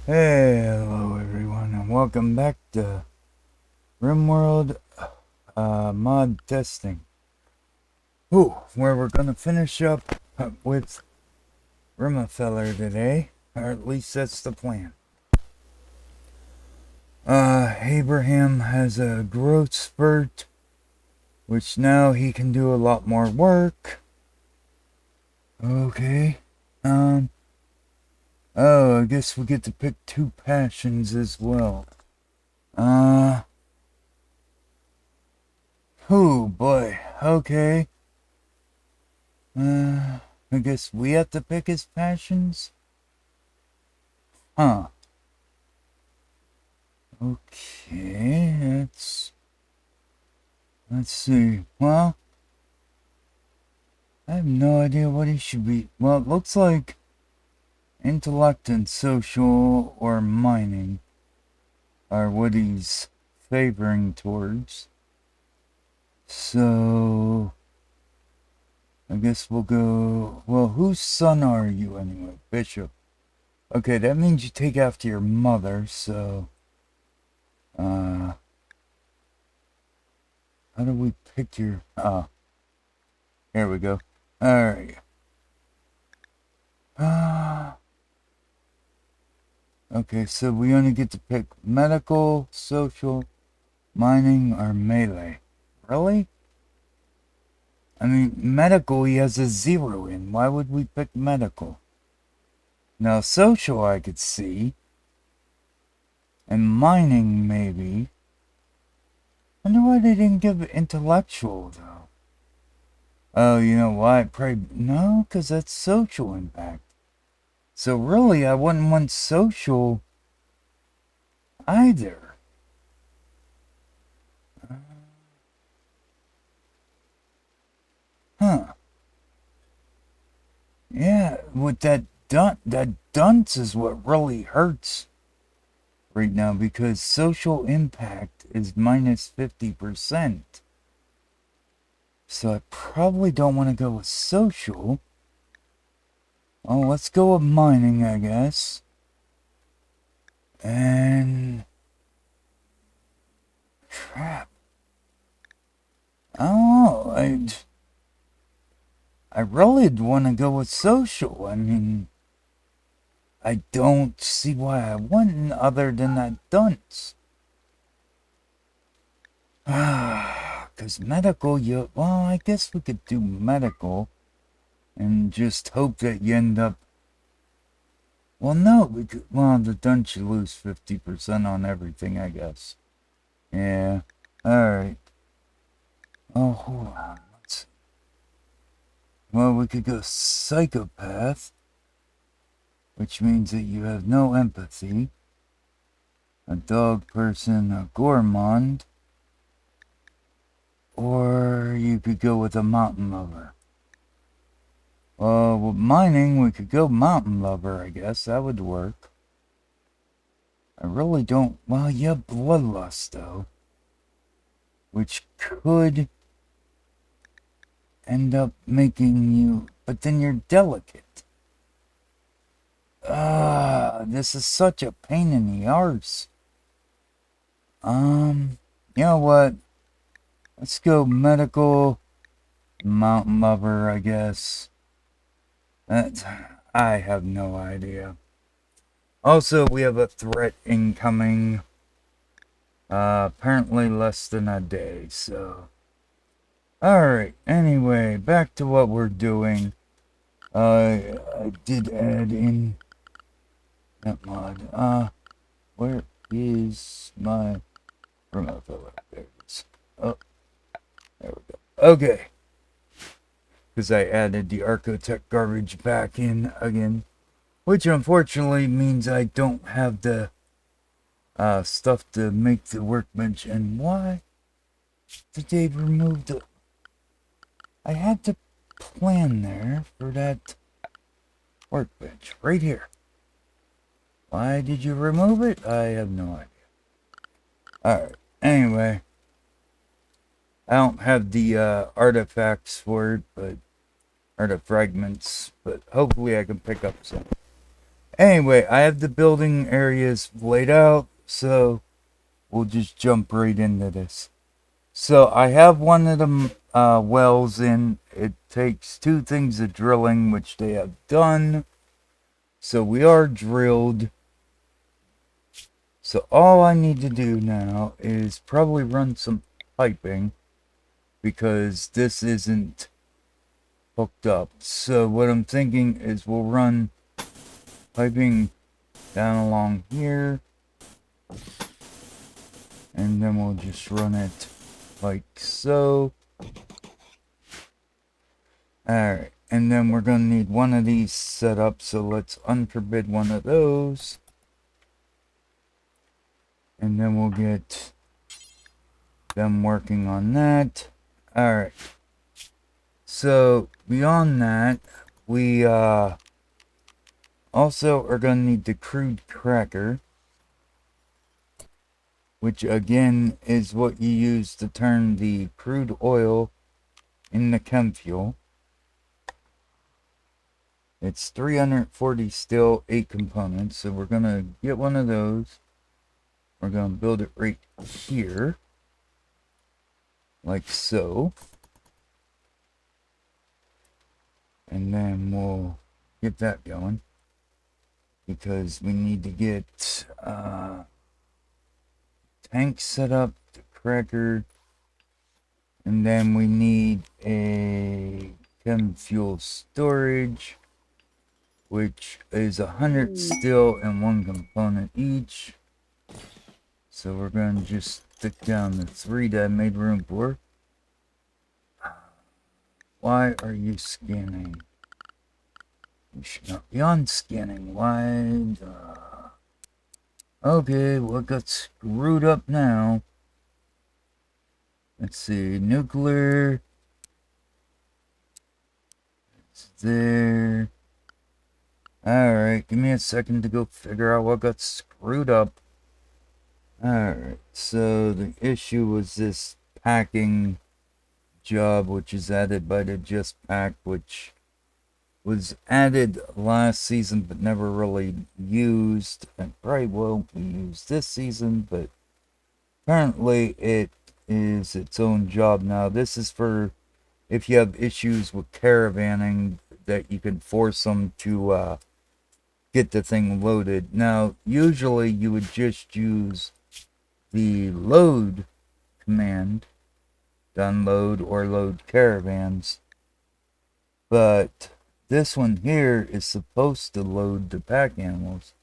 Hello everyone and welcome back to RimWorld mod testing. Where we're gonna finish up with Rimefeller today, or at least that's the plan. Abraham has a growth spurt, which now he can do a lot more work. Okay. Oh, I guess we get to pick two passions as well. Oh boy, okay. I guess we have to pick his passions? Huh. Okay, let's see. Well, I have no idea what he should be. Well, it looks like intellect and social or mining are what he's favoring towards. So, I guess we'll go... Well, whose son are you anyway? Bishop. Okay, that means you take after your mother, so... How do we pick your... Here we go. Alright. Okay, so we only get to pick medical, social, mining, or melee. Really? I mean, medical he has a 0 in. Why would we pick medical? Now, social I could see. And mining, maybe. I wonder why they didn't give intellectual, though. Oh, you know why? Probably... No, because that's social impact. So really, I wouldn't want social either. Huh. Yeah, with that dunce is what really hurts right now, because social impact is minus 50%. So I probably don't want to go with social. Oh, let's go with mining, I guess. And... crap. Oh, I really want to go with social. I mean, I don't see why I wouldn't other than that dunce. Because medical, well, I guess we could do medical and just hope that you end up... Well, no, well, the dunce you lose 50% on everything, I guess. Yeah, alright. Oh, hold on, let's see. Well, we could go psychopath, which means that you have no empathy. A dog person, a gourmand. Or you could go with a mountain lover. With mining, we could go mountain lover, I guess. That would work. I really don't... Well, you have bloodlust, though. Which could end up making you... But then you're delicate. This is such a pain in the arse. You know what? Let's go medical, mountain lover, I guess. I have no idea. Also, we have a threat incoming. Apparently less than a day, so... Alright, anyway, back to what we're doing. I did add in that mod. Where is my Rimefeller? There it is. Oh, there we go. Okay. Because I added the Architect garbage back in again. Which unfortunately means I don't have the stuff to make the workbench. And why did they remove the... I had to plan there for that workbench right here. Why did you remove it? I have no idea. Alright, anyway. I don't have the artifacts for it, but... or the fragments, but hopefully I can pick up some. Anyway, I have the building areas laid out, so we'll just jump right into this. So I have one of the wells in. It takes 2 things of drilling, which they have done. So we are drilled. So all I need to do now is probably run some piping, because this isn't hooked up. So what I'm thinking is we'll run piping down along here, and then we'll just run it like so. Alright, and then we're going to need one of these set up, so let's unforbid one of those. And then we'll get them working on that. Alright. So, beyond that, we also are going to need the crude cracker, which again is what you use to turn the crude oil into chem fuel. It's 340 steel, 8 components, so we're going to get one of those. We're going to build it right here, like so. And then we'll get that going, because we need to get tanks set up, the cracker, and then we need a chem fuel storage, which is 100 steel and 1 component each. So we're going to just stick down the 3 that I made room for. Why are you scanning? You should not be on scanning. Why? Okay, what got screwed up now? Let's see. Nuclear. It's there. Alright, give me a second to go figure out what got screwed up. Alright, so the issue was this packing job, which is added by the Just Pack, which was added last season but never really used, and probably won't be used this season, but apparently it is its own job now. This is for if you have issues with caravanning, that you can force them to get the thing loaded. Now, usually you would just use the load command to unload or load caravans, but this one here is supposed to load the pack animals.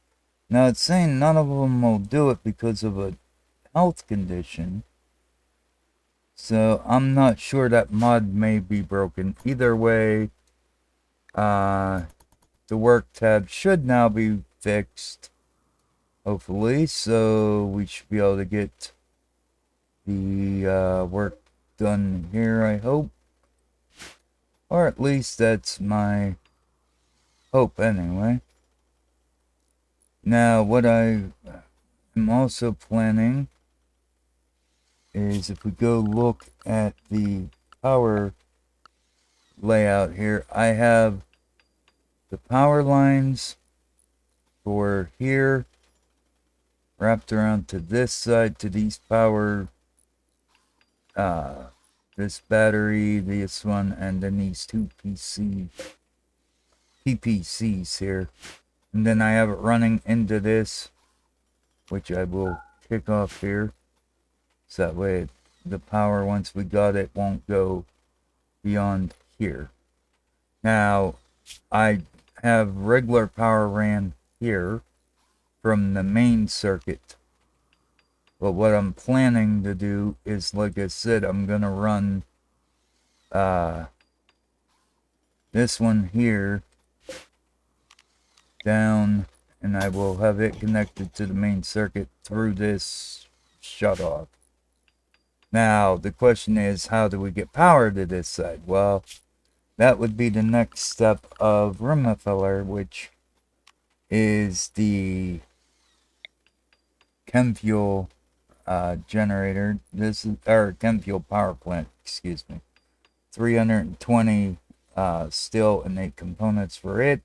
Now it's saying none of them will do it because of a health condition, so I'm not sure. That mod may be broken. Either way, the work tab should now be fixed, hopefully, so we should be able to get the work done here, I hope. Or at least that's my hope anyway. Now, what I am also planning is, if we go look at the power layout here, I have the power lines for here wrapped around to this side, to these power, this battery, this one, and then these 2 PPCs here. And then I have it running into this, which I will kick off here. So that way the power, once we got it, won't go beyond here. Now, I have regular power ran here from the main circuit. But what I'm planning to do is, like I said, I'm going to run this one here down, and I will have it connected to the main circuit through this shutoff. Now, the question is, how do we get power to this side? Well, that would be the next step of Rimefeller, which is the chem fuel generator. This is our chem fuel power plant, excuse me. 320 steel and 8 components for it.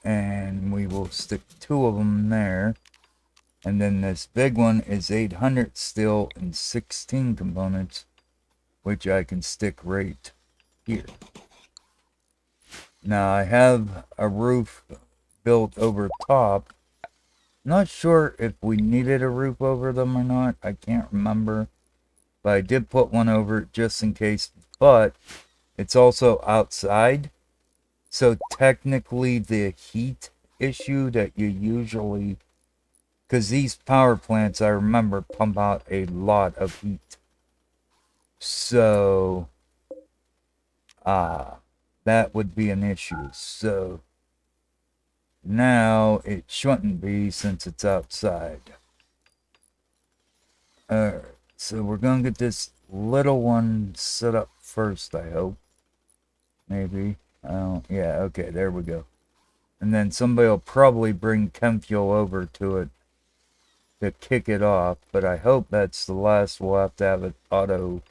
And we will stick 2 of them there. And then this big one is 800 steel and 16 components, which I can stick right here. Now I have a roof built over top. Not sure if we needed a roof over them or not. I can't remember. But I did put one over just in case. But it's also outside. So technically the heat issue that you usually... Because these power plants, I remember, pump out a lot of heat. So... that would be an issue. So... now it shouldn't be since it's outside. Alright, so we're gonna get this little one set up first, I hope. Maybe. Yeah, okay, there we go. And then somebody will probably bring chem fuel over to it to kick it off, but I hope that's the last we'll have to have it auto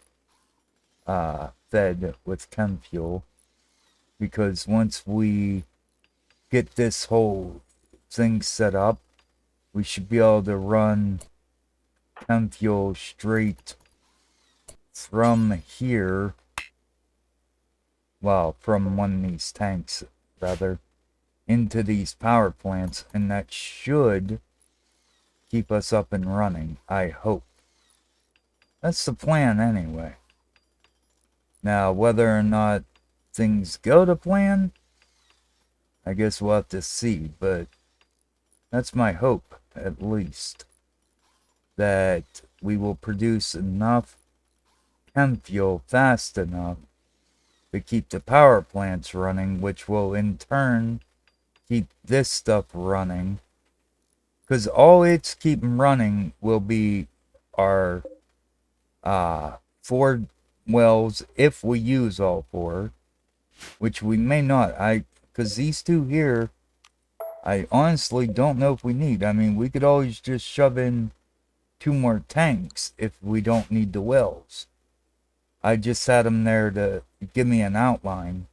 fed with chem fuel. Because once we get this whole thing set up, we should be able to run chem fuel straight from here. Well, from one of these tanks, rather, into these power plants, and that should keep us up and running, I hope. That's the plan anyway. Now, whether or not things go to plan, I guess we'll have to see, but that's my hope, at least, that we will produce enough chem fuel fast enough to keep the power plants running, which will in turn keep this stuff running. Because all it's keeping running will be our 4 wells, if we use all 4, which we may not. Because these 2 here, I honestly don't know if we need. I mean, we could always just shove in 2 more tanks if we don't need the wells. I just had them there to give me an outline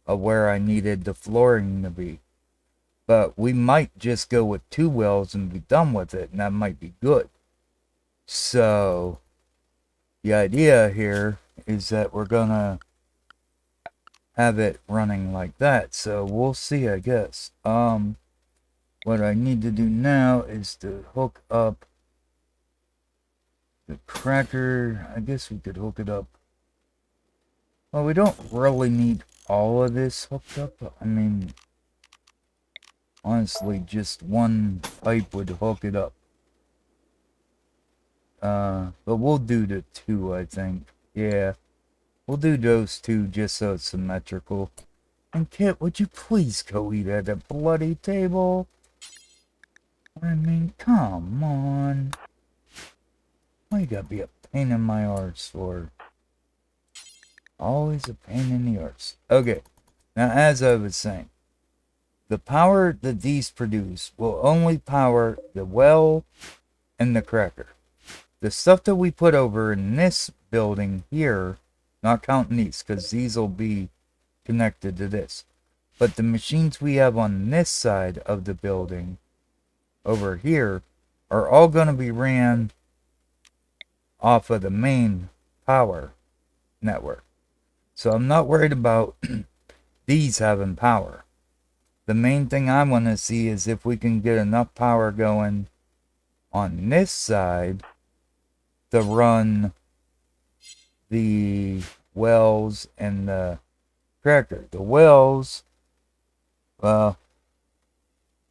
of where I needed the flooring to be. But we might just go with 2 wells and be done with it, and that might be good. So, the idea here is that we're gonna have it running like that. So, we'll see, I guess. What I need to do now is to hook up the cracker. I guess we could hook it up. Well, we don't really need all of this hooked up. I mean, honestly, just 1 pipe would hook it up. But we'll do the 2, I think. Yeah, we'll do those 2 just so it's symmetrical. And Kit, would you please go eat at a bloody table? I mean, come on. Why you gotta be a pain in my arse for? Always a pain in the arse. Okay, now as I was saying, the power that these produce will only power the well and the cracker. The stuff that we put over in this building here, not counting these, because these will be connected to this. But the machines we have on this side of the building, over here, are all going to be ran off of the main power network. So I'm not worried about these having power. The main thing I want to see is if we can get enough power going on this side to run the wells and the cracker. The wells, well,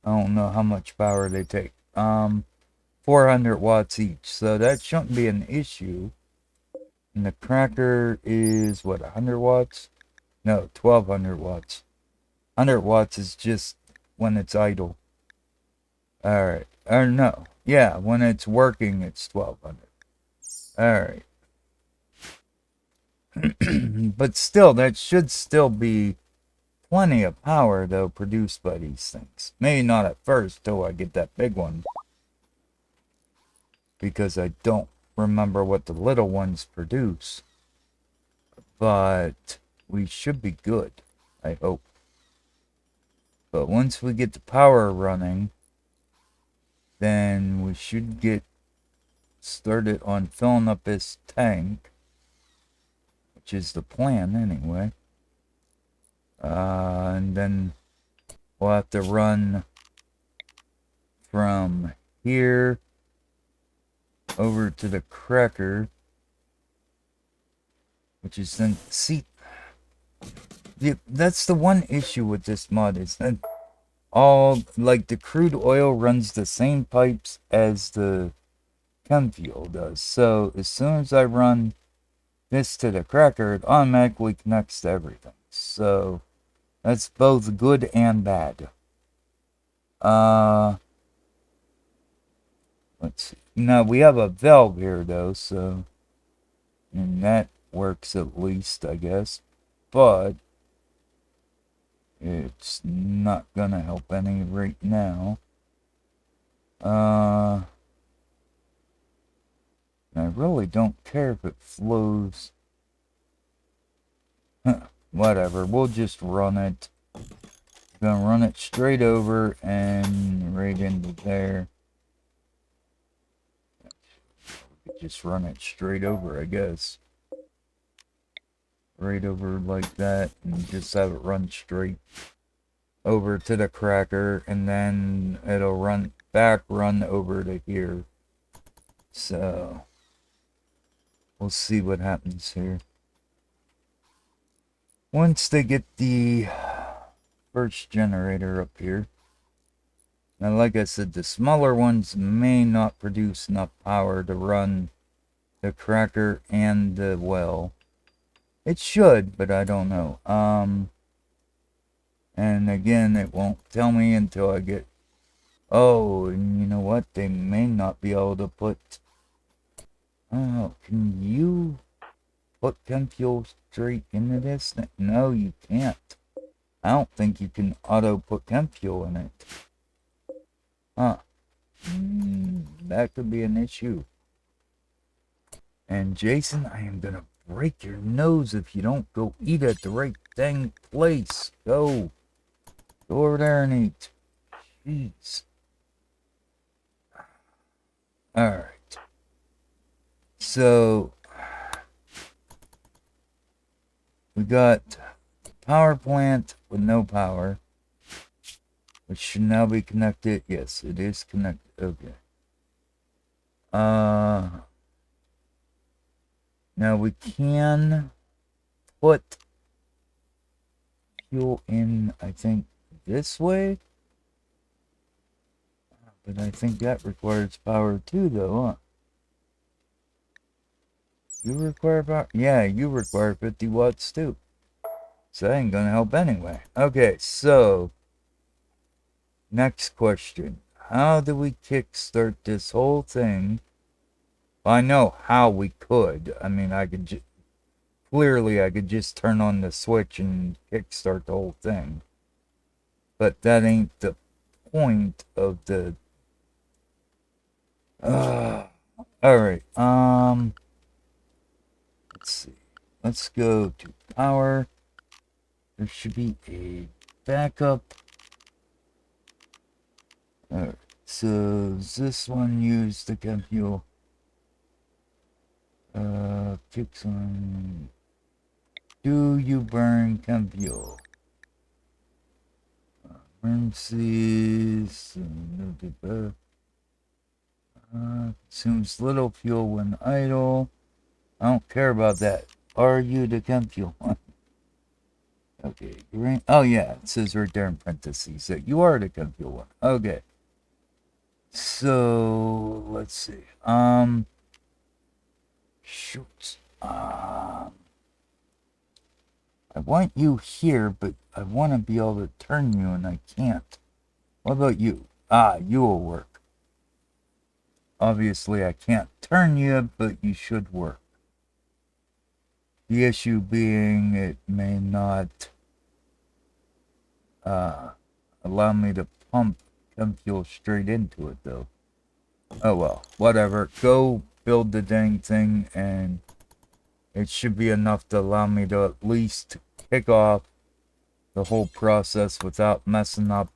I don't know how much power they take. 400 watts each, so that shouldn't be an issue. And the cracker is, what, 100 watts? No, 1200 watts. 100 watts is just when it's idle. Alright. Or no. Yeah, when it's working, it's 1200. Alright. But still, that should still be plenty of power, though, produced by these things. Maybe not at first, till I get that big one. Because I don't remember what the little ones produce. But we should be good, I hope. But once we get the power running, then we should get started on filling up this tank, which is the plan anyway. And then we'll have to run from here over to the cracker, which is then, see, that's the one issue with this mod, is that all, like, the crude oil runs the same pipes as the chem fuel does. So as soon as I run this to the cracker, it automatically connects to everything. So that's both good and bad. Let's see. Now we have a valve here though, so, and that works at least, I guess. But it's not gonna help any right now. I really don't care if it flows. Whatever, we'll just run it. Gonna run it straight over and right into there. Just run it straight over, I guess. Right over like that, and just have it run straight over to the cracker, and then it'll run over to here. So we'll see what happens here. Once they get the first generator up here. Now, like I said, the smaller ones may not produce enough power to run the cracker and the well. It should, but I don't know. And again, it won't tell me until I get... Oh, and you know what? They may not be able to put... Oh, can you put chem fuel straight into this? No, you can't. I don't think you can auto put chem fuel in it. Huh. That could be an issue. And Jason, I am gonna break your nose if you don't go eat at the right dang place. Go. Go over there and eat. Jeez. Alright. So, we got power plant with no power, which should now be connected. Yes, it is connected. Okay. Now we can put fuel in, I think, this way. But I think that requires power too, though, huh? You require power? Yeah, you require 50 watts too. So that ain't gonna help anyway. Okay, so next question. How do we kickstart this whole thing? Well, I know how we could. I mean, I could clearly I could just turn on the switch and kickstart the whole thing. But that ain't the point of the... Alright, let's see. Let's go to power. There should be a backup. Alright, so this one used the chem fuel. Kicks on. Do you burn chem fuel? Emergencies. Consumes little fuel when idle. I don't care about that. Are you the chem fuel one? Okay, green. Oh yeah, it says right there in parentheses that you are the chem fuel one. Okay. So let's see. Shoot. I want you here, but I want to be able to turn you, and I can't. What about you? You will work. Obviously, I can't turn you, but you should work. The issue being it may not allow me to pump chem fuel straight into it, though. Oh well, whatever. Go build the dang thing, and it should be enough to allow me to at least kick off the whole process without messing up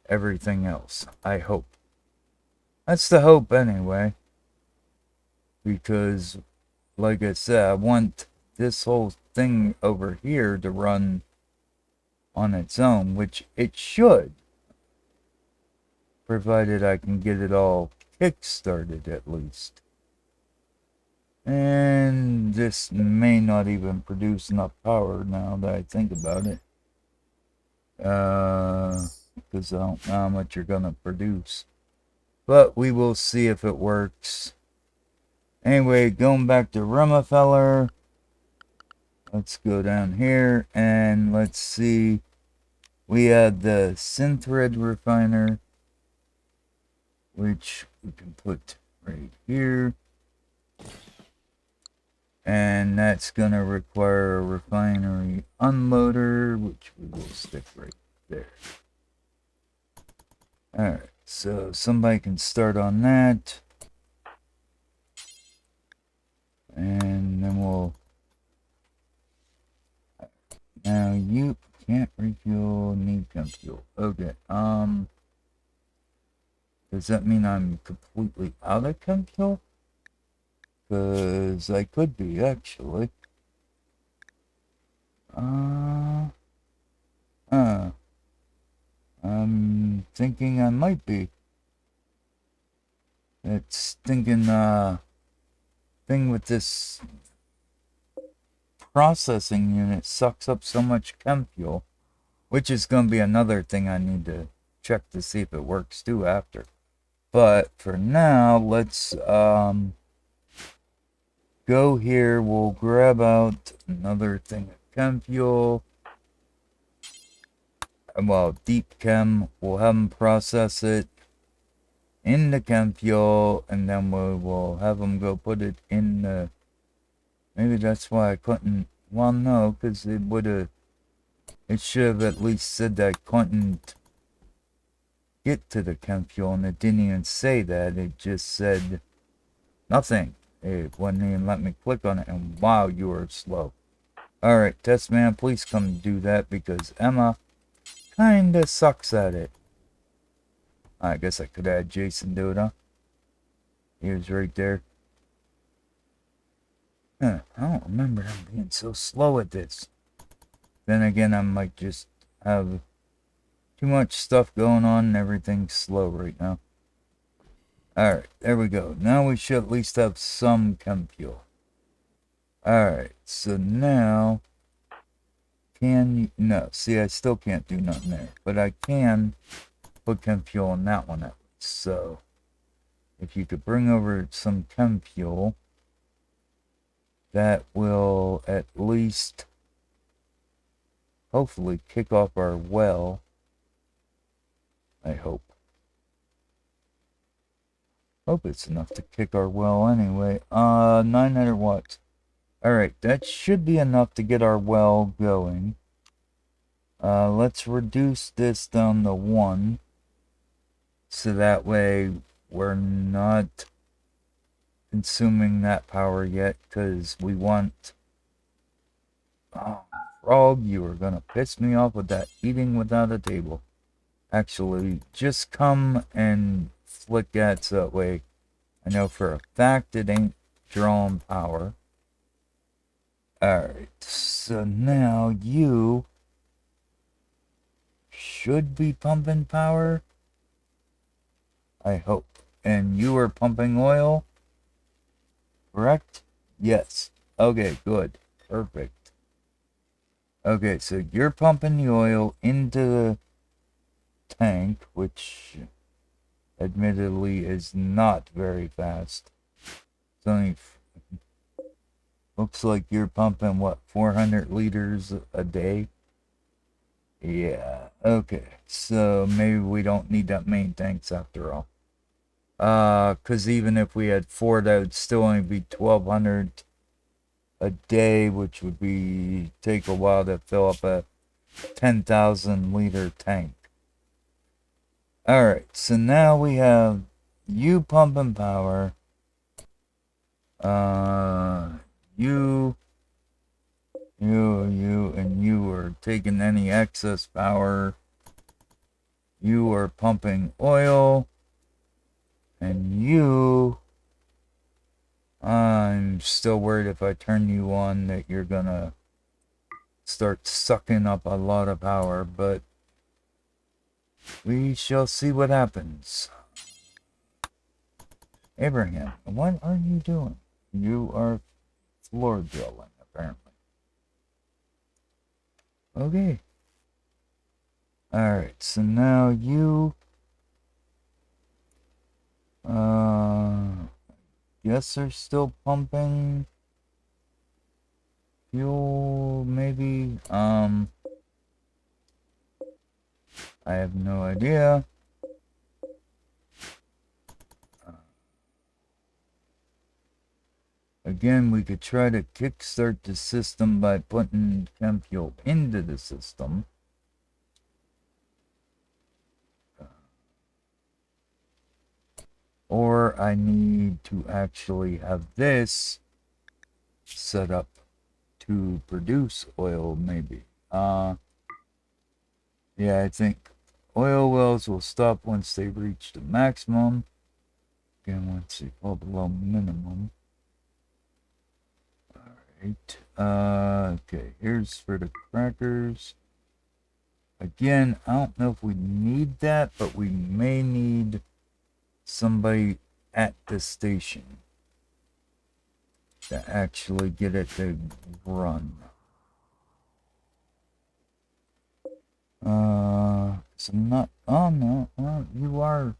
everything else. I hope. That's the hope anyway. Because, like I said, I want this whole thing over here to run on its own, which it should. Provided I can get it all kick-started at least. And this may not even produce enough power now that I think about it. Because I don't know how much you're gonna produce. But we will see if it works. Anyway, going back to Rimefeller. Let's go down here and let's see. We had the synthread refiner, which we can put right here. And that's going to require a refinery unloader, which we will stick right there. Alright, so somebody can start on that. And then we'll... Now you can't refuel, need chem fuel. Okay, does that mean I'm completely out of chem fuel? Because I could be, actually. I'm thinking I might be. It's thinking, thing with this processing unit sucks up so much chem fuel, which is going to be another thing I need to check to see if it works too after. But for now, let's, go here. We'll grab out another thing of chem fuel. Well, deep chem. We'll have them process it in the chem fuel, and then we will have them go put it in the... Maybe that's why I couldn't... Well, no, because it would have... It should have at least said that I couldn't get to the chem fuel, and it didn't even say that. It just said nothing. It wouldn't even let me click on it, and wow, you are slow. Alright, test man, please come do that, because Emma kinda sucks at it. I guess I could add Jason to it, huh? He was right there. I don't remember him being so slow at this. Then again, I might just have too much stuff going on and everything's slow right now. Alright, there we go. Now we should at least have some chem fuel. Alright, so now... Can you... No, see, I still can't do nothing there. But I can put chem fuel in that one at least. So, if you could bring over some chem fuel, that will at least hopefully kick off our well. I hope. Hope it's enough to kick our well anyway. 900 watts. Alright, that should be enough to get our well going. Let's reduce this down to 1. So that way we're not consuming that power yet, because we want... Oh, Frog, you are gonna piss me off with that eating without a table. Actually, just come and flick that so that way I know for a fact it ain't drawing power. Alright, so now you should be pumping power. I hope. And you are pumping oil? Correct? Yes. Okay, good. Perfect. Okay, so you're pumping the oil into the tank, which admittedly is not very fast. It's only... Looks like you're pumping, what, 400 liters a day? Yeah, okay. So maybe we don't need that many tanks after all. Because even if we had 4, that would still only be 1,200 a day, which would be take a while to fill up a 10,000 liter tank. Alright, so now we have you pumping power. You And you are taking any excess power. You are pumping oil. And you, I'm still worried if I turn you on that you're gonna start sucking up a lot of power, but we shall see what happens. Abraham, what are you doing? You are floor drilling, apparently. Okay. Alright, so now you, guess are still pumping fuel, maybe. I have no idea. Again, we could try to kickstart the system by putting chem fuel into the system. Or I need to actually have this set up to produce oil, maybe. Yeah, I think oil wells will stop once they reach the maximum. Again, once they fall below minimum. Alright. Okay, here's for the crackers. Again, I don't know if we need that, but we may need somebody at the station to actually get it to run. So I'm not, oh no, well, you are,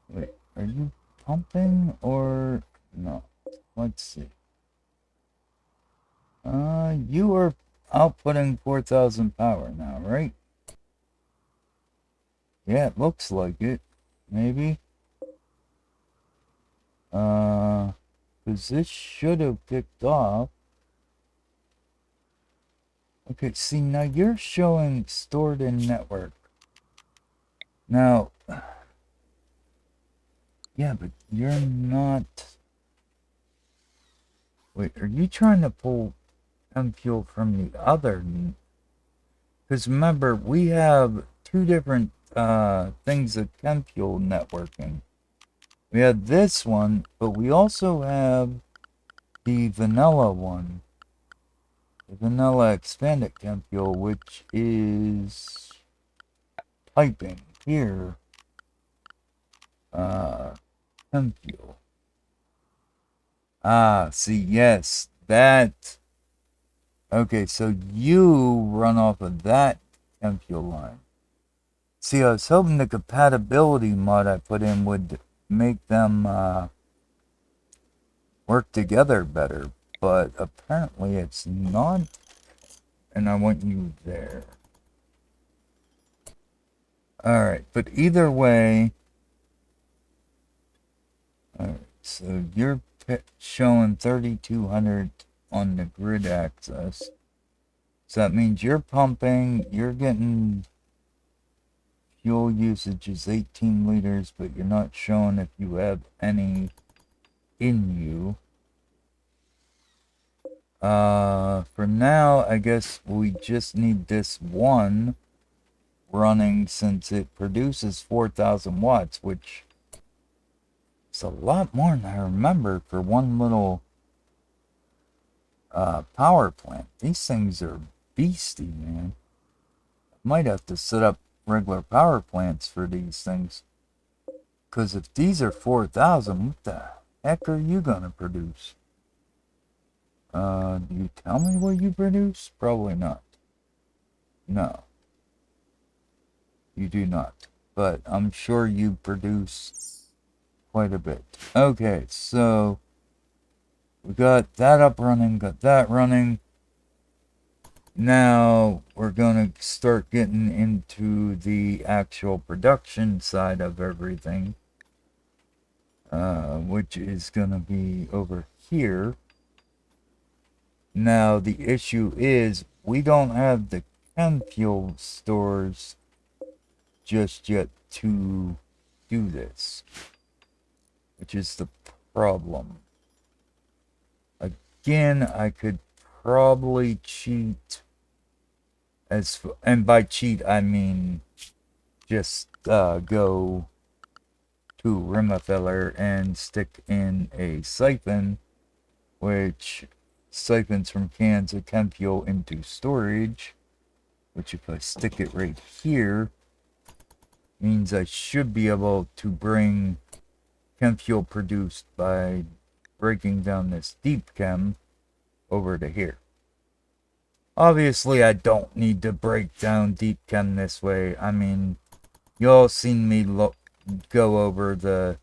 wait, are you pumping or no? Let's see. You are outputting 4,000 power now, right? Yeah, it looks like it. Maybe. Because this should have kicked off. Okay, see, now you're showing stored in network. Now, yeah, but you're not... Wait, are you trying to pull chem fuel from the other? Because remember, we have two different things of chem fuel networking. We have this one, but we also have the vanilla one. The vanilla expanded chem fuel, which is piping here. Chem fuel. Ah, see, yes, that. Okay, so you run off of that chem fuel line. See, I was hoping the compatibility mod I put in would make them work together better, but apparently it's not, and I want you there. Alright, but either way, alright, so you're showing 3,200 on the grid access. So that means you're pumping, you're getting fuel usage is 18 liters, but you're not showing if you have any in you. For now, I guess we just need this one running since it produces 4,000 watts, which is a lot more than I remember for one little power plant. These things are beastie, man. Might have to set up regular power plants for these things. Because if these are 4,000, what the heck are you gonna produce? Do you tell me what you produce? Probably not. No. You do not. But I'm sure you produce quite a bit. Okay, so we got that up running, got that running. Now we're going to start getting into the actual production side of everything, which is going to be over here. Now the issue is we don't have the chem fuel stores just yet to do this, which is the problem. Again, I could probably cheat and by cheat I mean just go to Rimefeller and stick in a siphon, which siphons from cans of chem fuel into storage, which if I stick it right here, means I should be able to bring chem fuel produced by breaking down this deep chem over to here. Obviously, I don't need to break down deep chem this way. I mean, you all seen me go over the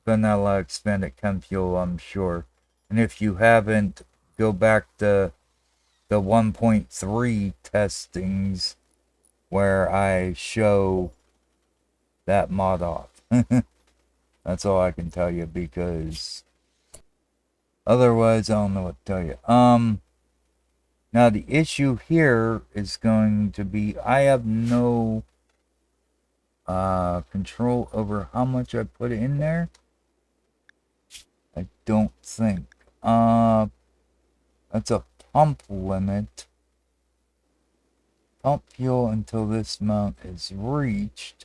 vanilla expanded chem fuel, I'm sure. And if you haven't, go back to the 1.3 testings where I show that mod off. That's all I can tell you, because otherwise I don't know what to tell you. Now the issue here is going to be I have no control over how much I put in there. I don't think. That's a pump limit. Pump fuel until this amount is reached.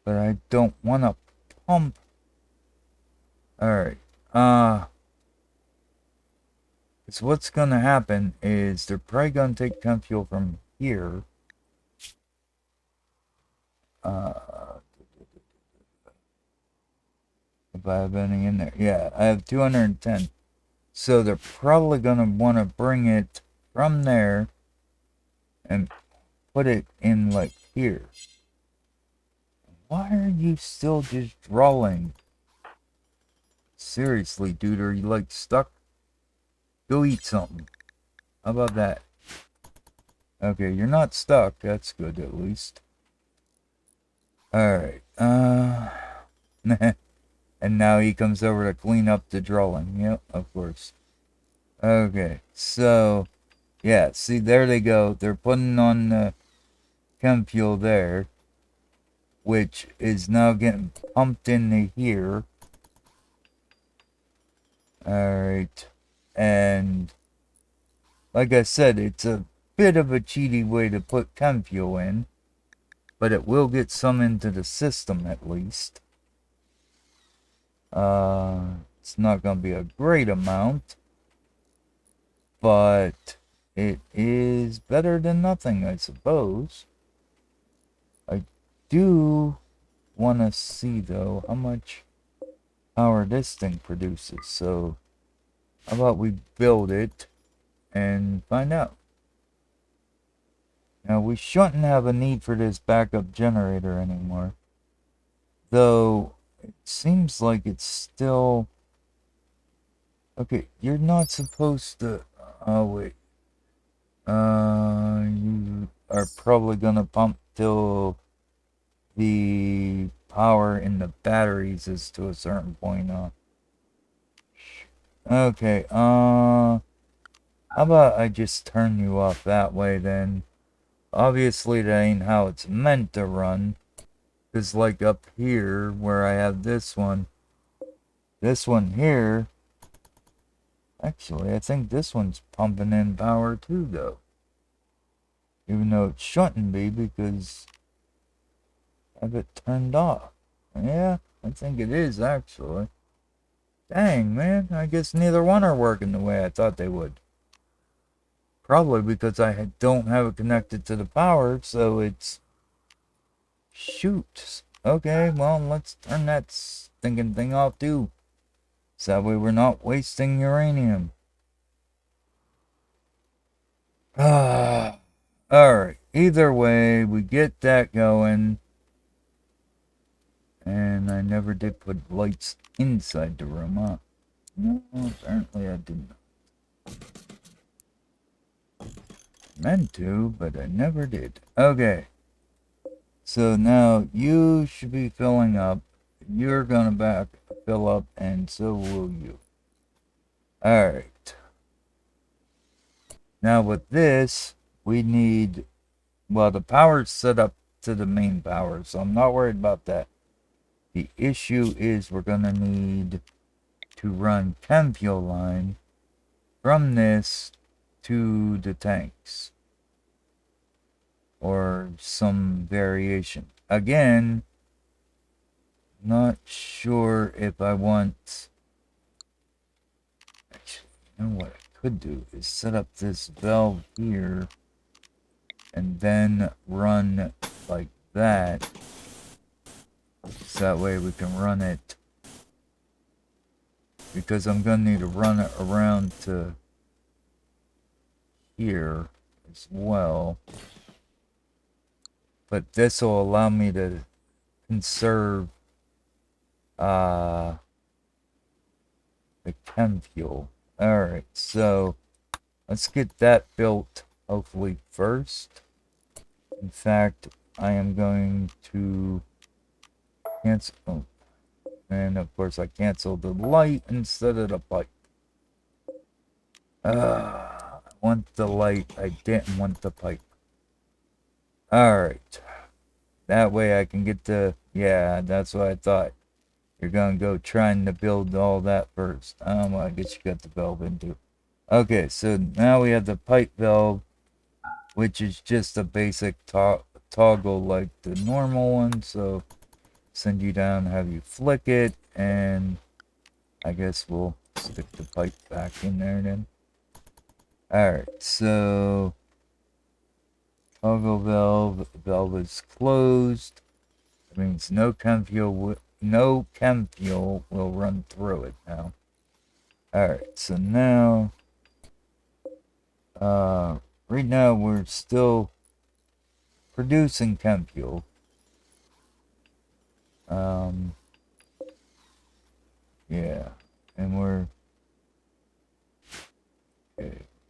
But I don't want to pump. Alright. So what's going to happen is they're probably going to take chem fuel from here. If I have any in there. Yeah, I have 210. So they're probably going to want to bring it from there and put it in like here. Why are you still just drawing? Seriously, dude, are you like stuck? Go eat something. How about that? Okay, you're not stuck. That's good, at least. Alright, and now he comes over to clean up the drawing. Yep, of course. Okay, so, yeah, see, there they go. They're putting on the chem fuel there, which is now getting pumped into here. Alright, and like I said, it's a bit of a cheaty way to put chem fuel in, but it will get some into the system at least. It's not going to be a great amount, but it is better than nothing, I suppose. I do want to see, though, how much power this thing produces. So, how about we build it and find out. Now, we shouldn't have a need for this backup generator anymore. Though, it seems like it's still... Okay, you're not supposed to... Oh, wait. You are probably gonna pump till the power in the batteries is to a certain point. Okay, how about I just turn you off that way then? Obviously, that ain't how it's meant to run. Because, like, up here, where I have this one here... Actually, I think this one's pumping in power too, though. Even though it shouldn't be, because I have it turned off. Yeah, I think it is, actually. Dang, man, I guess neither one are working the way I thought they would. Probably because I don't have it connected to the power, so it's... Shoot. Okay, well, let's turn that stinking thing off, too. So that way we're not wasting uranium. Alright, either way, we get that going. And I never did put lights inside the room, huh? No, apparently I didn't. Meant to, but I never did. Okay. So now you should be filling up. You're gonna fill up, and so will you. Alright. Now with this, we need... Well, the power's set up to the main power, so I'm not worried about that. The issue is we're gonna need to run chem fuel line from this to the tanks. Or some variation. Again, not sure if I want... Actually, you know what I could do is set up this valve here and then run like that. So that way we can run it. Because I'm going to need to run it around to here as well. But this will allow me to conserve the chem fuel. Alright, so let's get that built hopefully first. In fact, I am going to cancel. Oh, and of course, I canceled the light instead of the pipe. I want the light. I didn't want the pipe. Alright. That way I can get the... Yeah, that's what I thought. You're gonna go trying to build all that first. Well, I guess you got the valve into. Okay, so now we have the pipe valve, which is just a basic toggle like the normal one. So send you down, have you flick it, and I guess we'll stick the pipe back in there then. Alright, so toggle valve is closed. That means no chem fuel will run through it now. Alright, so now right now we're still producing chem fuel. Yeah, and we're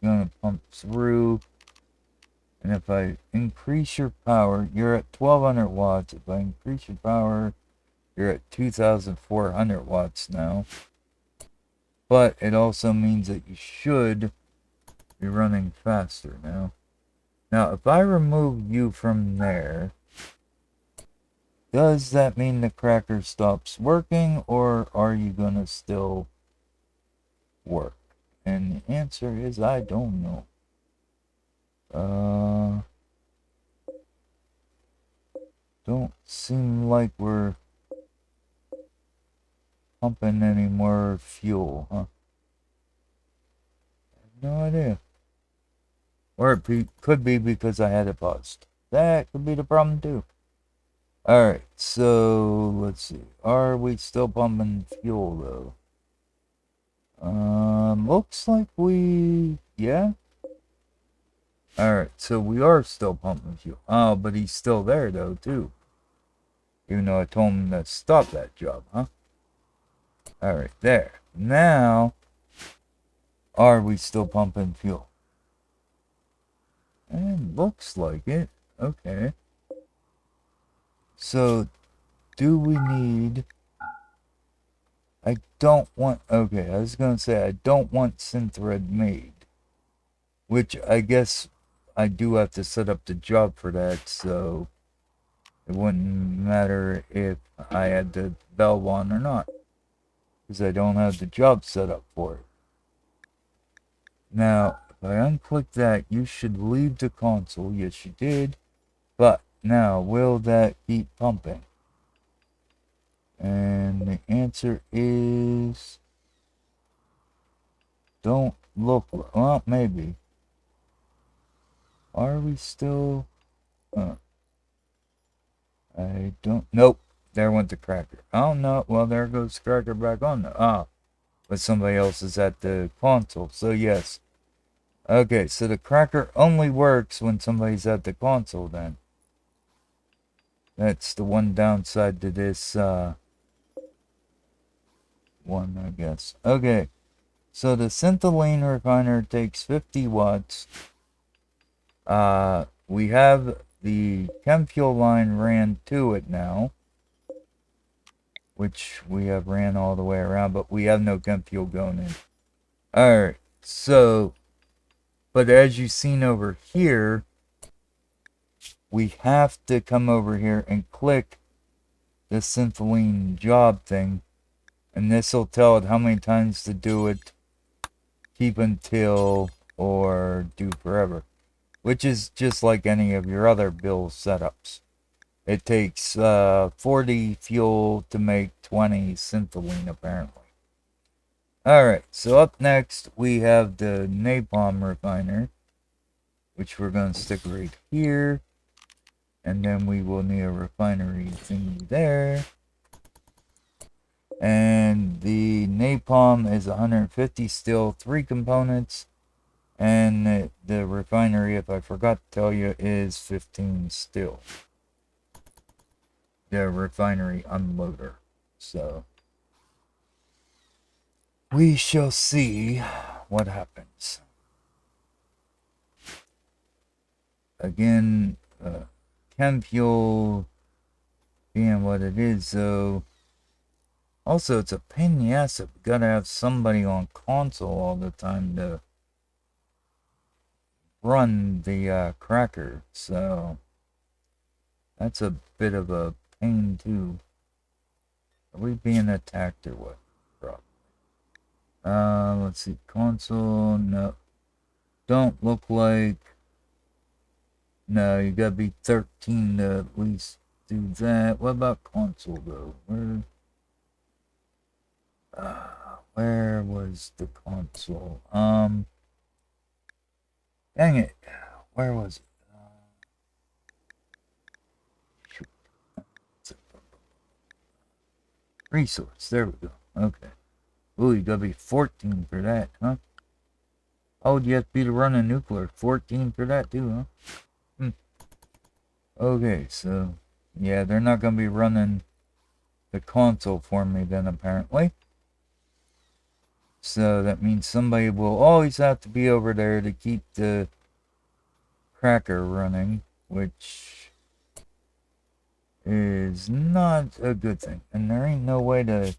gonna pump through. And if I increase your power, you're at 1200 watts. If I increase your power, you're at 2400 watts now. But it also means that you should be running faster now. Now, if I remove you from there, does that mean the cracker stops working, or are you gonna still work? And the answer is I don't know. Don't seem like we're pumping any more fuel, huh? I have no idea. Or it could be because I had it paused. That could be the problem too. Alright, so let's see. Are we still pumping fuel though? Looks like yeah. Alright, so we are still pumping fuel. Oh, but he's still there though too. Even though I told him to stop that job, huh? Alright, there. Now, are we still pumping fuel? And looks like it. Okay. So, do we need... I don't want... Okay, I was going to say I don't want synthread made. Which I guess I do have to set up the job for that, so... It wouldn't matter if I had the valve on or not. Because I don't have the job set up for it. Now, if I unclick that, you should leave the console. Yes, you did. But now, will that keep pumping? And the answer is... Don't look... Well, maybe. Are we still... I don't... Nope. There went the cracker. Oh, no. Well, there goes the cracker back on there. Ah. But somebody else is at the console. So, yes. Okay, so the cracker only works when somebody's at the console, then. That's the one downside to this, one, I guess. Okay. So, the synthylene refiner takes 50 watts. We have the chem fuel line ran to it now, which we have ran all the way around, but we have no chem fuel going in. Alright, so, but as you've seen over here, we have to come over here and click the Syntholine job thing, and this will tell it how many times to do it, keep until, or do forever, which is just like any of your other build setups. It takes 40 fuel to make 20 Syntholine, apparently. Alright, so up next we have the napalm refiner, which we're going to stick right here. And then we will need a refinery thingy there. And the napalm is 150 still, 3 components. And the refinery, if I forgot to tell you, is 15 still. The refinery unloader. So we shall see what happens. Again, chem fuel being what it is, though. Also, it's a pain in the ass if you gotta have somebody on console all the time to run the cracker, so that's a bit of a pain too. Are we being attacked or what? Let's see, console, no. Don't look like, no, you gotta be 13 to at least do that. What about console though? Where was the console? Dang it. Where was it? Resource. There we go. Okay. Ooh, you gotta be 14 for that, huh? Oh, you have to be to run a nuclear. 14 for that too, huh? Okay, so yeah, they're not gonna be running the console for me then, apparently. So that means somebody will always have to be over there to keep the cracker running, which is not a good thing. And there ain't no way to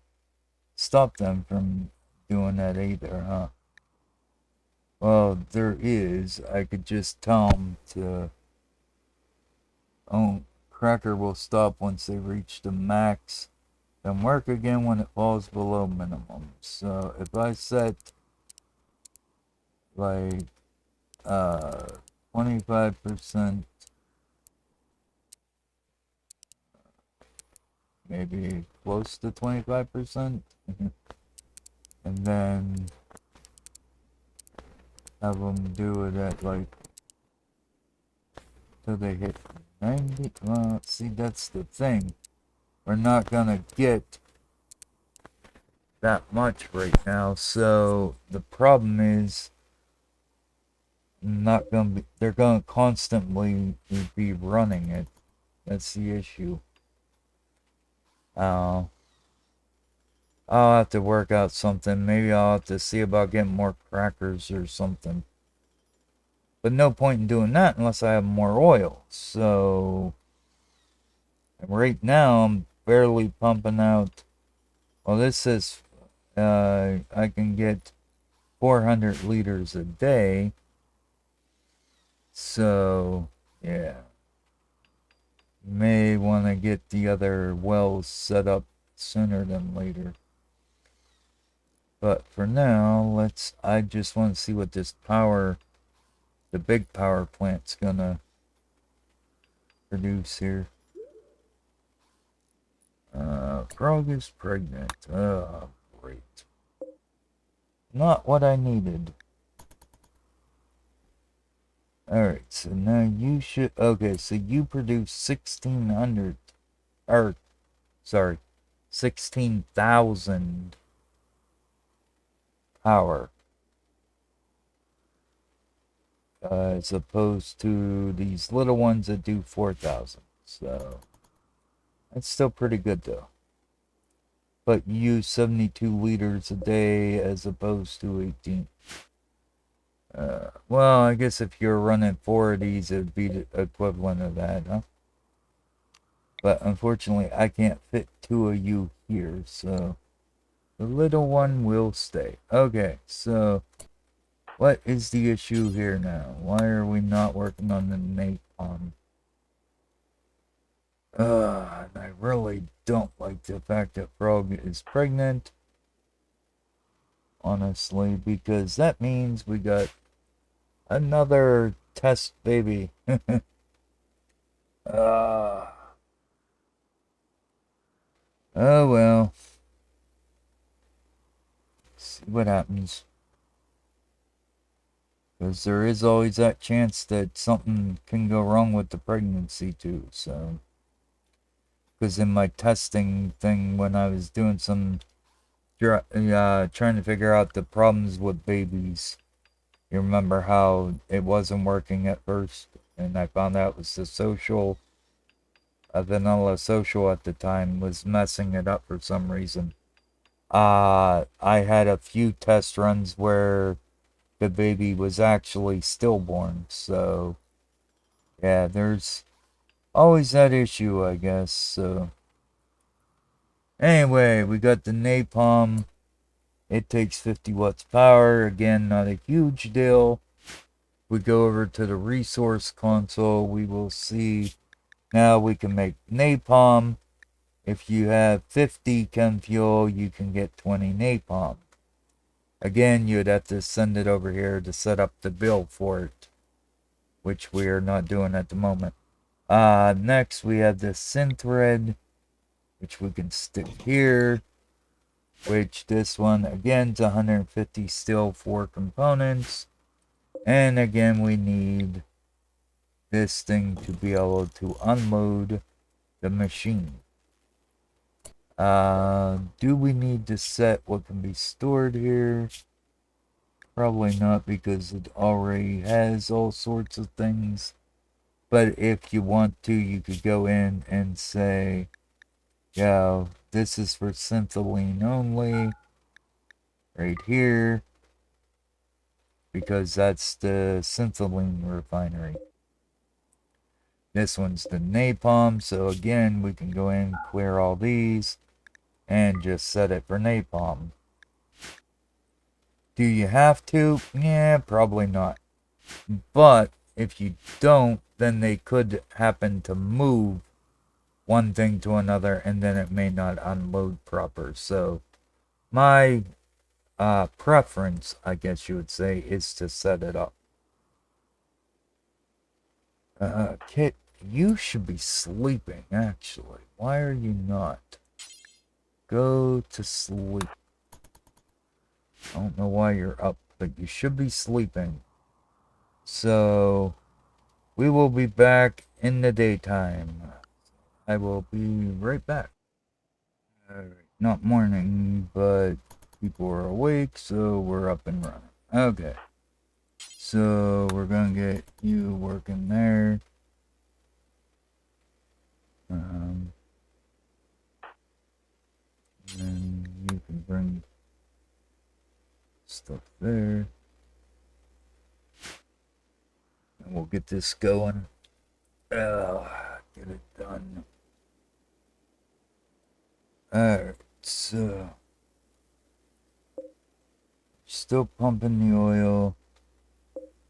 stop them from doing that either, huh? Well, there is. I could just tell them to... Oh, cracker will stop once they reach the max, then work again when it falls below minimum. So if I set like 25%, maybe close to 25%, and then have them do it at like till they hit 90. Well, see, that's the thing. We're not gonna get that much right now, so the problem is not gonna be, they're gonna constantly be running it. That's the issue. I'll have to work out something. Maybe I'll have to see about getting more crackers or something. But no point in doing that unless I have more oil. So right now I'm barely pumping out. Well, this says I can get 400 liters a day. So yeah, may want to get the other wells set up sooner than later. But for now, I just want to see what this power, the big power plant's gonna produce here. Frog is pregnant. Oh, great. Not what I needed. Alright, so now you should, okay, so you produce 1,600, or, sorry, 16,000 power. As opposed to these little ones that do 4,000. So that's still pretty good though. But you use 72 liters a day as opposed to 18. Well, I guess if you're running 4 of these, it would be the equivalent of that, huh? But unfortunately, I can't fit 2 of you here, so the little one will stay. Okay, so what is the issue here now? Why are we not working on the napalm? And I really don't like the fact that Frog is pregnant. Honestly, because that means we got another test baby. uh, oh well. See what happens. Because there is always that chance that something can go wrong with the pregnancy too, so. Because in my testing thing, when I was doing some, trying to figure out the problems with babies, you remember how it wasn't working at first, and I found out it was the social, vanilla social at the time was messing it up for some reason. I had a few test runs where the baby was actually stillborn, so yeah, there's always that issue, I guess. So anyway, we got the napalm. It takes 50 watts power. Again, not a huge deal. We go over to the resource console. We will see now we can make napalm. If you have 50 chem fuel, you can get 20 napalm. Again, you'd have to send it over here to set up the bill for it, which we are not doing at the moment. Next, we have the synthread, which we can stick here. Which this one, again, is 150 steel, 4 components. And again, we need this thing to be able to unload the machine. Do we need to set what can be stored here? Probably not, because it already has all sorts of things. But if you want to, you could go in and say, yeah, this is for synthylene only, right here, because that's the synthylene refinery. This one's the napalm, so again, we can go in, clear all these, and just set it for napalm. Do you have to? Yeah, probably not. But if you don't, then they could happen to move one thing to another, and then it may not unload proper. So my preference, I guess you would say, is to set it up. Kit, you should be sleeping, actually. Why are you not? Go to sleep. I don't know why you're up, but you should be sleeping. So, we will be back in the daytime. I will be right back. Alright, not morning, but people are awake, so we're up and running. Okay. So, we're gonna get you working there. And you can bring stuff there. And we'll get this going. Get it done. Alright, so still pumping the oil.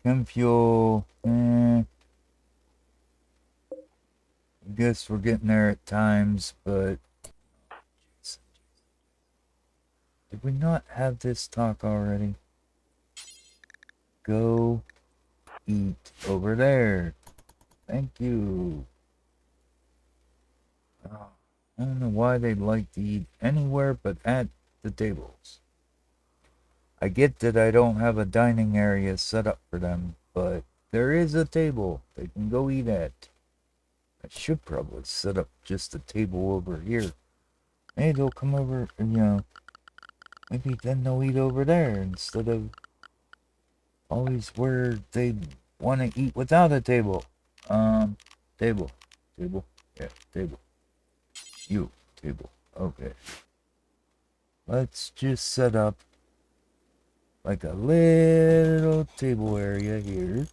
Chem fuel. I guess we're getting there at times, but did we not have this talk already? Go eat over there. Thank you. Oh, I don't know why they like to eat anywhere but at the tables. I get that I don't have a dining area set up for them, but there is a table they can go eat at. I should probably set up just a table over here. Maybe they'll come over, maybe then they'll eat over there instead of always where they want to eat without a table. Table. Table. Yeah, table. You. Table. Okay. Let's just set up like a little table area here.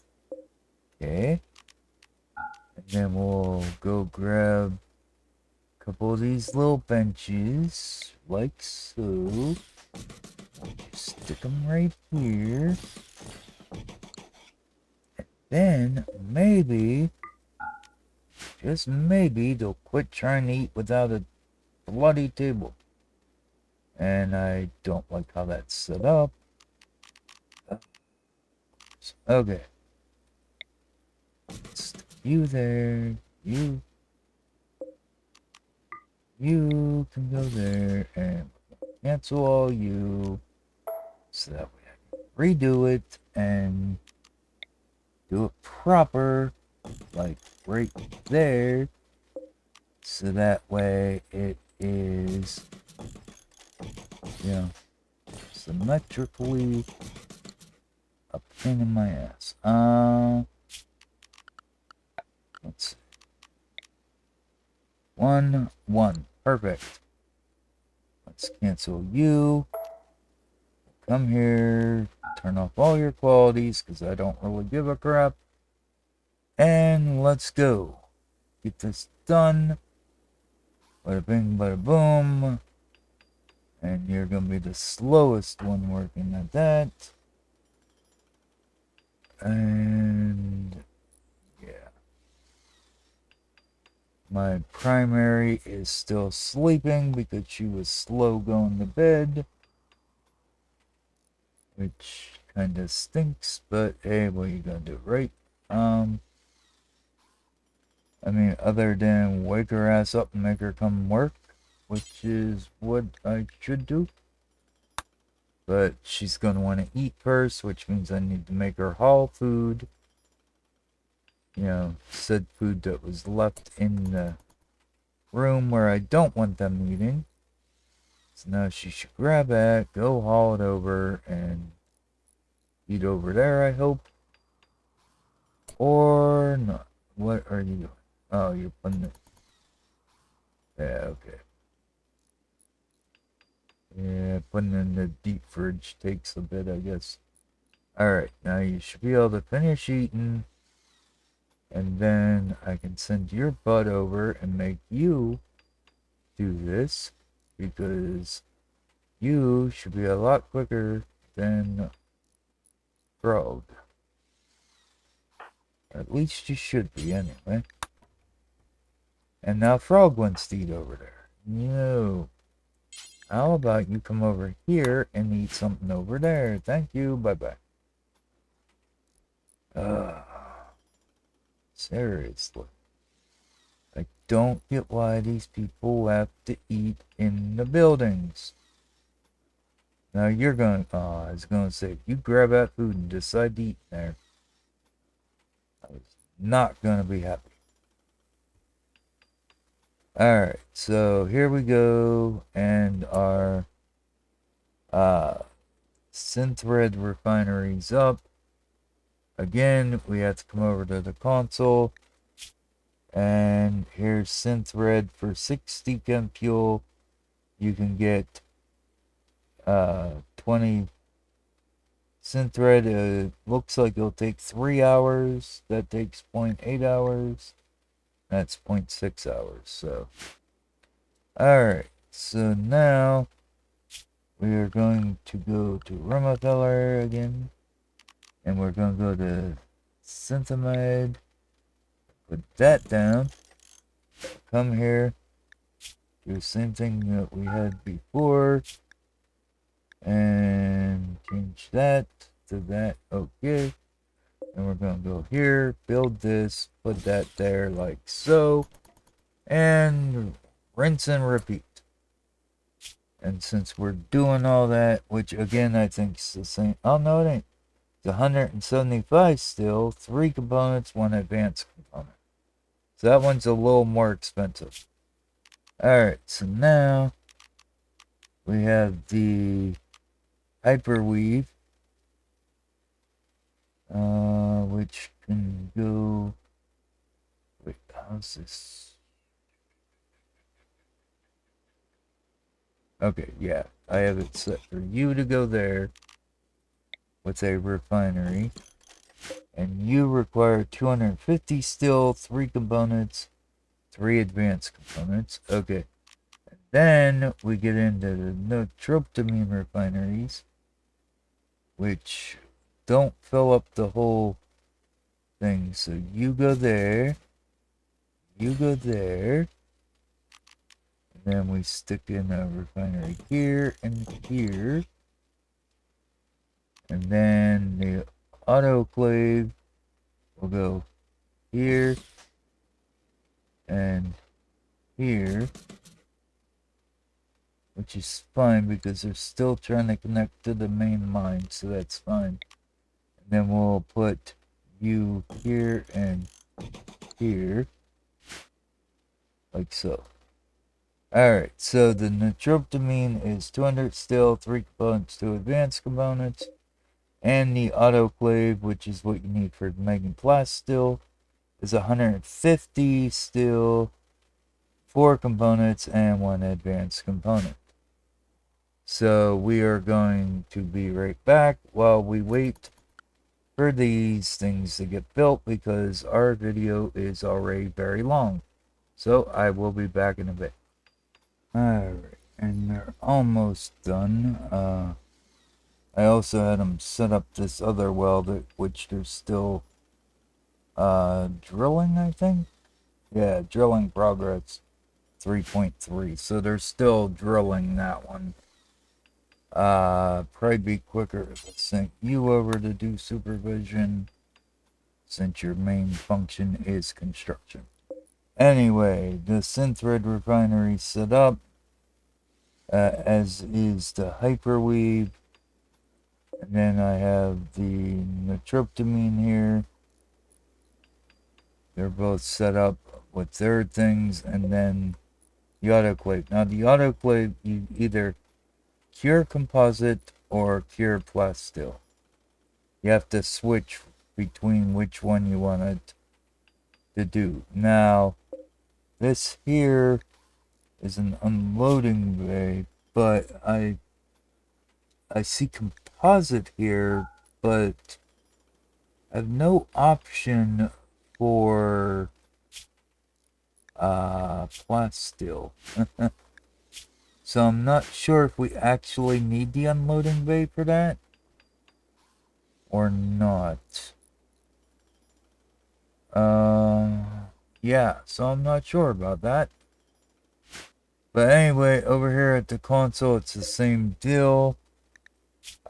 Okay. And then we'll go grab a couple of these little benches, like so. Just stick them right here. And then maybe just maybe they'll quit trying to eat without a bloody table. And I don't like how that's set up. Okay. Stick you there. You can go there and cancel all you. So that way I can redo it and do it proper. Like right there. So that way it is, you know, symmetrically a pain in my ass. Let's see. 1, 1. Perfect. Let's cancel you. Come here. Turn off all your qualities because I don't really give a crap. And let's go. Get this done. Bada bing, bada boom. And you're going to be the slowest one working at that. And yeah. My primary is still sleeping because she was slow going to bed. Which kind of stinks, but hey, what are you going to do, right? I mean, other than wake her ass up and make her come work, which is what I should do. But she's going to want to eat first, which means I need to make her haul food. You know, said food that was left in the room where I don't want them eating. So now she should grab that, go haul it over, and eat over there, I hope. Or not. What are you doing? Oh, you're putting it. Yeah, okay. Yeah, putting it in the deep fridge takes a bit, I guess. Alright, now you should be able to finish eating. And then I can send your butt over and make you do this. Because you should be a lot quicker than Frog. At least you should be, anyway. And now Frog wants to eat over there. No. How about you come over here and eat something over there? Thank you. Bye-bye. Seriously. I don't get why these people have to eat in the buildings. Now you're going, I was going to say, if you grab that food and decide to eat there, I was not going to be happy. Alright, so here we go, and our synthread refinery's up. Again, we have to come over to the console. And here's synthread for 60 chem fuel. You can get 20 synthread. Looks like it'll take 3 hours. That takes 0.8 hours. That's 0.6 hours. So, alright. So now we are going to go to Rimefeller again. And we're going to go to Synthamide. Put that down. Come here. Do the same thing that we had before. And change that to that. Okay. And we're going to go here. Build this. Put that there like so. And rinse and repeat. And since we're doing all that, which again I think is the same. Oh no, it ain't. It's 175 still. 3 components, 1 advanced component. So that one's a little more expensive. Alright, so now we have the hyperweave, which can go. Wait, how's this? Okay, yeah, I have it set for you to go there with a refinery. And you require 250 still, 3 components, 3 advanced components. Okay. And then we get into the no-tropamine refineries, which don't fill up the whole thing. So you go there. you go there. And then we stick in a refinery here and here. And then the autoclave will go here and here, which is fine because they're still trying to connect to the main line, so that's fine. And then we'll put you here and here, like so. Alright, so the nitroptamine is 200 still, 3 components, 2 advanced components, and the autoclave, which is what you need for making plasteel, is 150 still, 4 components, and 1 advanced component. So we are going to be right back while we wait for these things to get built because our video is already very long. So I will be back in a bit. Alright, and they're almost done. I also had them set up this other well, which they're still drilling, I think? Yeah, drilling progress 3.3. So they're still drilling that one. Probably be quicker if I sent you over to do supervision since your main function is construction. Anyway, the synthread refinery set up, as is the hyperweave. And then I have the nitroptamine here. They're both set up with their things, and then the autoclave. Now the autoclave, you either cure composite or cure plasteel. You have to switch between which one you want it to do. Now, this here is an unloading bay, but I see composite here, but I have no option for plasteel. So I'm not sure if we actually need the unloading bay for that or not. Yeah, so I'm not sure about that. But anyway, over here at the console, it's the same deal.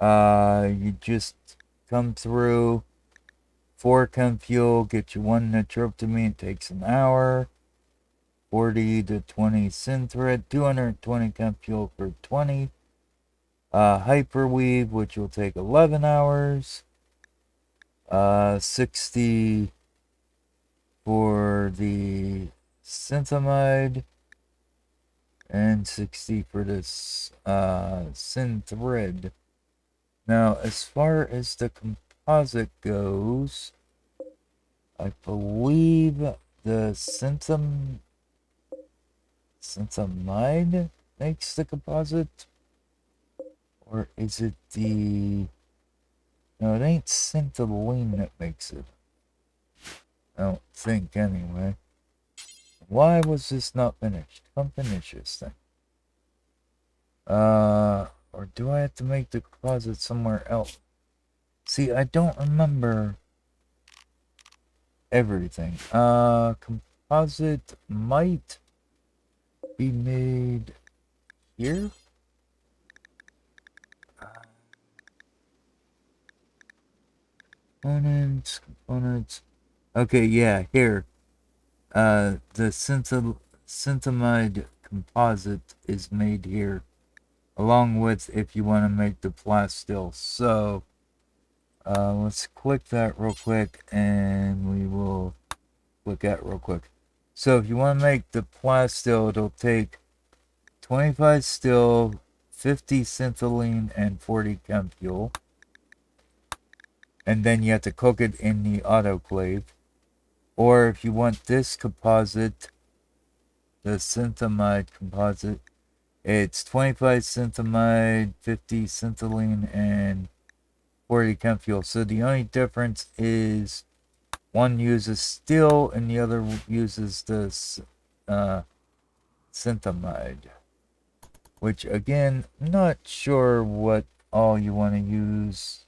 You just come through, 4 chem fuel, get you 1 nitroptamine, it takes an hour. 40 to 20 synthread, 220 chem fuel for 20. Hyperweave, which will take 11 hours. 60 for the synthamide. And 60 for this synthread. Now, as far as the composite goes, I believe the synthamide makes the composite, or is it the... No, it ain't syntholine that makes it. I don't think, anyway. Why was this not finished? Come finish this thing. Or do I have to make the composite somewhere else? See, I don't remember everything. Composite might be made here? Components. Okay, yeah, here. The synthamide composite is made here, along with if you want to make the plasteel. So, let's click that real quick, and we will click that real quick. So, if you want to make the plasteel, it'll take 25 still, 50 syntholine, and 40 chem fuel. And then you have to cook it in the autoclave. Or if you want this composite, the synthamide composite, it's 25 synthamide, 50 syntholine, and 40 chem fuel. So the only difference is one uses steel and the other uses the synthamide. Which, again, not sure what all you want to use,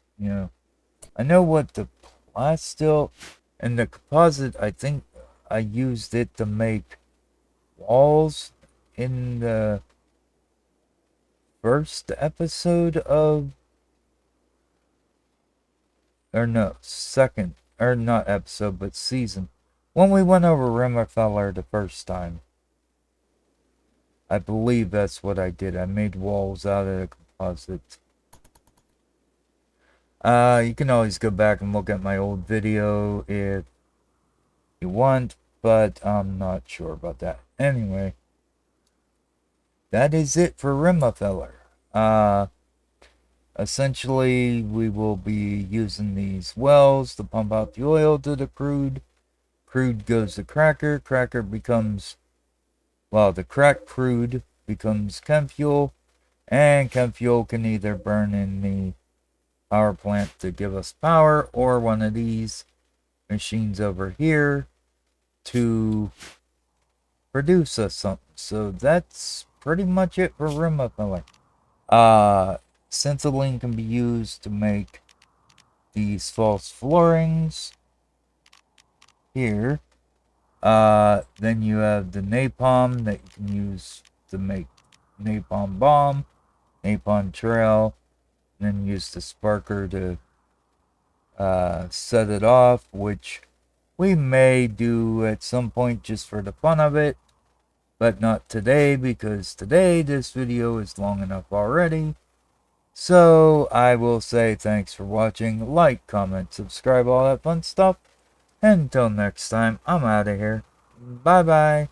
I know what the plasteel and the composite, I think I used it to make walls in the first episode of, or no, second, or not episode, but season. When we went over Rimefeller the first time. I believe that's what I did. I made walls out of the composite. You can always go back and look at my old video if you want, but I'm not sure about that. Anyway, that is it for Rimefeller. Essentially, we will be using these wells to pump out the oil to the crude. Crude goes to cracker. Cracker becomes, well, the cracked crude becomes chem fuel. And chem fuel can either burn in the power plant to give us power, or one of these machines over here to produce us something. So that's pretty much it for Rimefeller. Sensiline can be used to make these false floorings here. Then you have the napalm that you can use to make napalm bomb, napalm trail, then use the sparker to set it off, which we may do at some point just for the fun of it, but not today, because today this video is long enough already. So I will say thanks for watching, like, comment, subscribe, all that fun stuff, and until next time, I'm out of here. Bye bye.